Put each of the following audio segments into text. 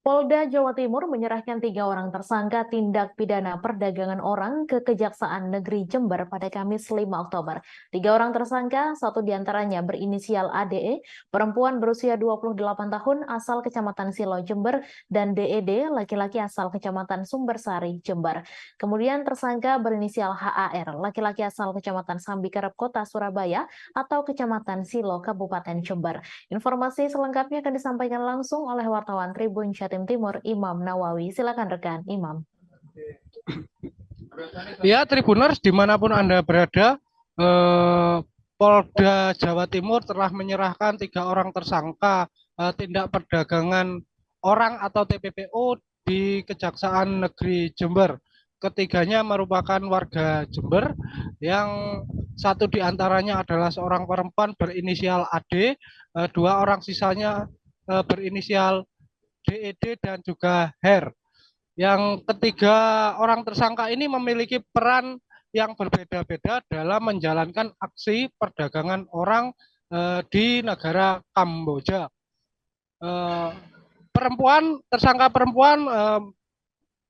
Polda Jawa Timur menyerahkan 3 orang tersangka tindak pidana perdagangan orang ke Kejaksaan Negeri Jember pada Kamis 5 Oktober. 3 orang tersangka, satu diantaranya berinisial ADE, perempuan berusia 28 tahun asal Kecamatan Silo, Jember, dan DED, laki-laki asal Kecamatan Sumbersari, Jember. Kemudian tersangka berinisial HAR, laki-laki asal Kecamatan Sambikerep, Kota Surabaya, atau Kecamatan Silo, Kabupaten Jember. Informasi selengkapnya akan disampaikan langsung oleh wartawan Tribun Jatim Timur, Imam Nawawi. Silakan rekan Imam. Ya, Tribuners dimanapun Anda berada, Polda Jawa Timur telah menyerahkan 3 orang tersangka tindak perdagangan orang atau TPPO di Kejaksaan Negeri Jember. Ketiganya merupakan warga Jember, yang satu diantaranya adalah seorang perempuan berinisial AD, 2 orang sisanya berinisial DED dan juga HER. Yang ketiga orang tersangka ini memiliki peran yang berbeda-beda dalam menjalankan aksi perdagangan orang di negara Kamboja. Tersangka perempuan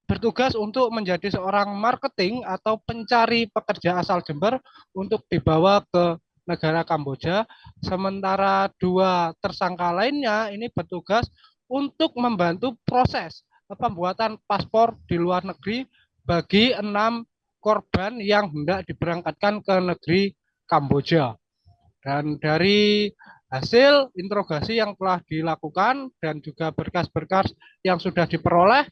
bertugas untuk menjadi seorang marketing atau pencari pekerja asal Jember untuk dibawa ke negara Kamboja. Sementara 2 tersangka lainnya ini bertugas untuk membantu proses pembuatan paspor di luar negeri bagi 6 korban yang hendak diberangkatkan ke negeri Kamboja. Dan dari hasil interogasi yang telah dilakukan dan juga berkas-berkas yang sudah diperoleh,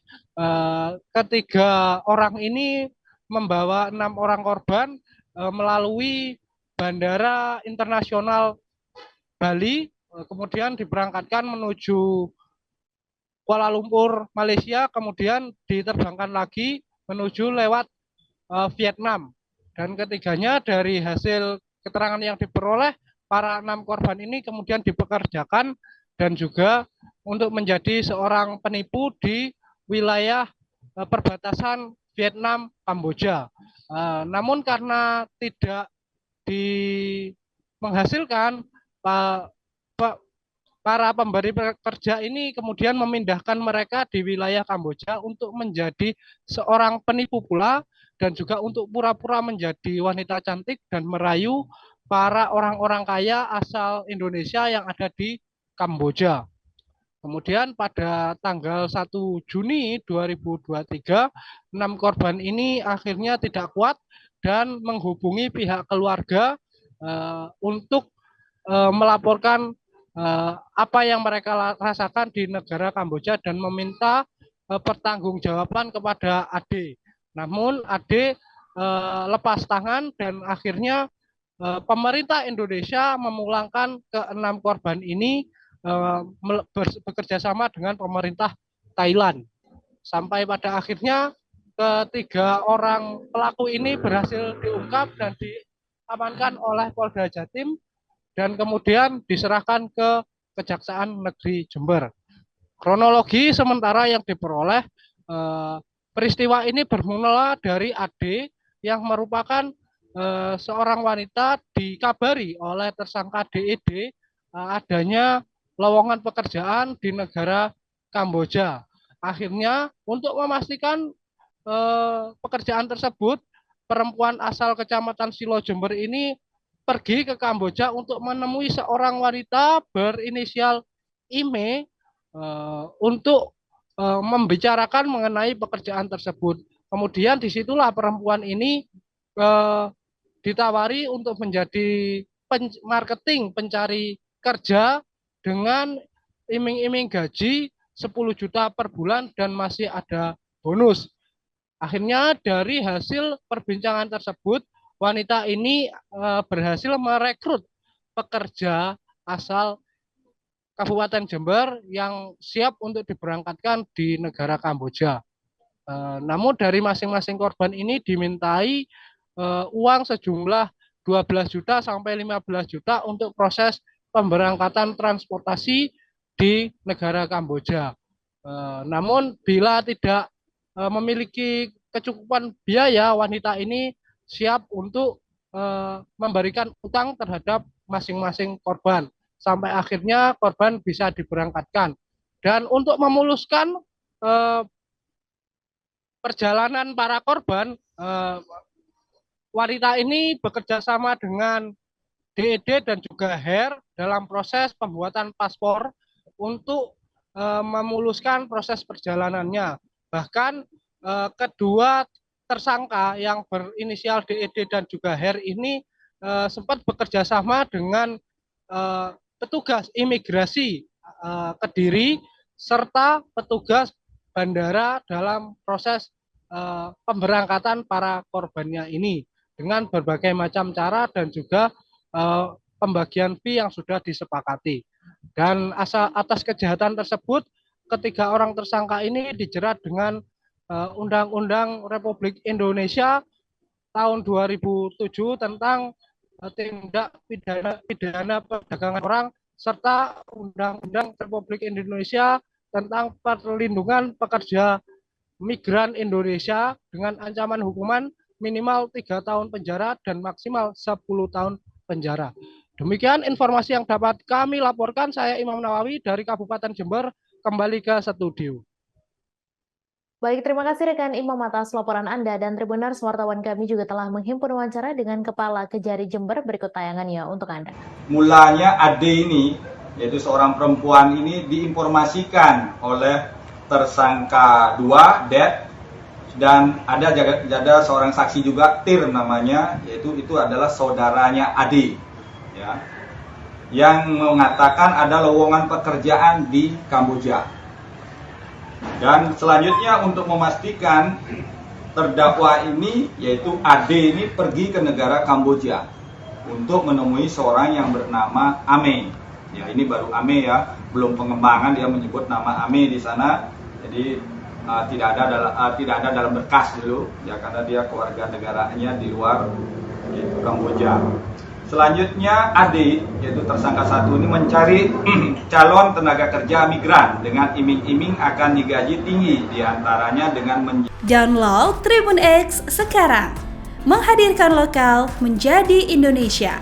ketiga orang ini membawa 6 orang korban melalui Bandara Internasional Bali, kemudian diberangkatkan menuju Kuala Lumpur, Malaysia, kemudian diterbangkan lagi menuju lewat Vietnam. Dan ketiganya dari hasil keterangan yang diperoleh, para 6 korban ini kemudian dipekerjakan dan juga untuk menjadi seorang penipu di wilayah perbatasan Vietnam Kamboja. Namun karena tidak menghasilkan, para pemberi kerja ini kemudian memindahkan mereka di wilayah Kamboja untuk menjadi seorang penipu pula, dan juga untuk pura-pura menjadi wanita cantik dan merayu para orang-orang kaya asal Indonesia yang ada di Kamboja. Kemudian pada tanggal 1 Juni 2023, 6 korban ini akhirnya tidak kuat dan menghubungi pihak keluarga untuk melaporkan apa yang mereka rasakan di negara Kamboja dan meminta pertanggungjawaban kepada AD. Namun AD lepas tangan dan akhirnya pemerintah Indonesia memulangkan ke 6 korban ini bekerja sama dengan pemerintah Thailand. Sampai pada akhirnya ketiga orang pelaku ini berhasil diungkap dan diamankan oleh Polda Jatim dan kemudian diserahkan ke Kejaksaan Negeri Jember. Kronologi sementara yang diperoleh, peristiwa ini bermula dari AD yang merupakan seorang wanita dikabari oleh tersangka DED adanya lowongan pekerjaan di negara Kamboja. Akhirnya untuk memastikan pekerjaan tersebut, perempuan asal Kecamatan Silo, Jember ini pergi ke Kamboja untuk menemui seorang wanita berinisial IME untuk membicarakan mengenai pekerjaan tersebut. Kemudian disitulah perempuan ini ditawari untuk menjadi marketing pencari kerja dengan iming-iming gaji 10 juta per bulan dan masih ada bonus. Akhirnya dari hasil perbincangan tersebut, wanita ini berhasil merekrut pekerja asal Kabupaten Jember yang siap untuk diberangkatkan di negara Kamboja. Namun dari masing-masing korban ini dimintai uang sejumlah 12 juta sampai 15 juta untuk proses pemberangkatan transportasi di negara Kamboja. Namun bila tidak memiliki kecukupan biaya, wanita ini siap untuk memberikan utang terhadap masing-masing korban sampai akhirnya korban bisa diberangkatkan. Dan untuk memuluskan eh, perjalanan para korban, wanita ini bekerja sama dengan DED dan juga HER dalam proses pembuatan paspor untuk memuluskan proses perjalanannya. Bahkan kedua tersangka yang berinisial DED dan juga HER ini sempat bekerja sama dengan petugas imigrasi Kediri serta petugas bandara dalam proses pemberangkatan para korbannya ini dengan berbagai macam cara dan juga pembagian fee yang sudah disepakati. Dan atas kejahatan tersebut, ketiga orang tersangka ini dijerat dengan Undang-Undang Republik Indonesia tahun 2007 tentang tindak pidana perdagangan orang serta Undang-Undang Republik Indonesia tentang perlindungan pekerja migran Indonesia dengan ancaman hukuman minimal 3 tahun penjara dan maksimal 10 tahun penjara. Demikian informasi yang dapat kami laporkan. Saya Imam Nawawi dari Kabupaten Jember, kembali ke studio. Baik, terima kasih rekan Imam atas laporan Anda, dan Tribuners wartawan kami juga telah menghimpun wawancara dengan Kepala Kejari Jember. Berikut tayangannya untuk Anda. Mulanya Ade ini, yaitu seorang perempuan ini, diinformasikan oleh tersangka 2, Det, dan ada seorang saksi juga, Tir namanya, yaitu itu adalah saudaranya Ade, ya, yang mengatakan ada lowongan pekerjaan di Kamboja. Dan selanjutnya untuk memastikan terdakwa ini, yaitu Ade ini, pergi ke negara Kamboja untuk menemui seorang yang bernama Ame. Ya, ini baru Ame ya, belum pengembangan, dia menyebut nama Ame di sana. Jadi tidak ada dalam berkas dulu ya, karena dia keluarga negaranya di luar, yaitu Kamboja. Selanjutnya Ade, yaitu tersangka 1 ini, mencari calon tenaga kerja migran dengan iming-iming akan digaji tinggi, diantaranya dengan Download Tribun X sekarang, menghadirkan lokal menjadi Indonesia.